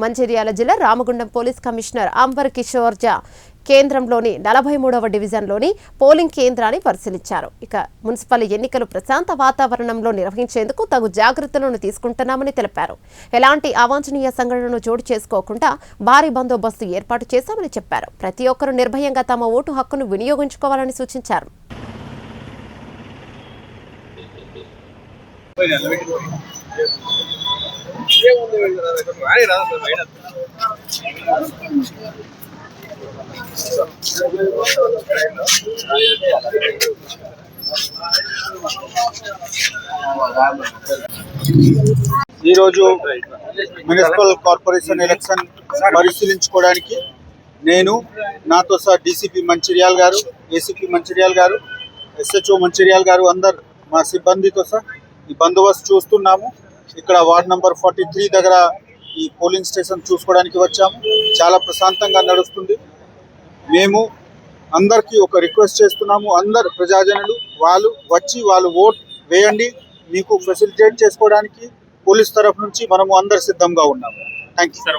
మంచిర్యాల జిల్లా Ramagundam police commissioner Amber Kishor Jha కేంద్రంలోని 43వ డివిజన్లోని పోలింగ్ కేంద్రాన్ని పరిశీలించారు. ఇక మున్సిపల్ ఎన్నికలు ప్రశాంత వాతావరణంలో నిర్వహించేందుకు తగు జాగ్రత్తలను తీసుకుంటున్నామని తెలిపారు. ఎలాంటి అవాంఛనీయ సంఘటనలు చోటు చేసుకోకుండా భారీ బందోబస్తు ఏర్పాటు చేశామని చెప్పారు. ప్రతి ఒక్కరూ నిర్భయంగా తమ ఓటు హక్కును వినియోగించుకోవాలని సూచించారు. ఈరోజు మున్సిపల్ కార్పొరేషన్ ఎలక్షన్ పరిశీలించుకోవడానికి నేను నాతో సహా డీసీపీ మంచిర్యాల గారు, ఏసీపీ మంచిర్యాల గారు, ఎస్హెచ్ఓ మంచిర్యాల గారు అందరు మా సిబ్బందితో సహా ఈ బందోబస్తు చూస్తున్నాము. ఇక్కడ వార్డ్ నంబర్ 43 దగ్గర ఈ పోలింగ్ స్టేషన్ చూసుకోవడానికి వచ్చాము. చాలా ప్రశాంతంగా నడుస్తుంది. మేము అందరికీ ఒక రిక్వెస్ట్ చేస్తున్నాము, అందరు ప్రజాజనులు వాళ్ళు వచ్చి వాళ్ళు ఓట్ వేయండి. మీకు ఫెసిలిటేట్ చేసుకోవడానికి పోలీస్ తరఫు నుంచి మనము అందరు సిద్ధంగా ఉన్నాము. Thank you.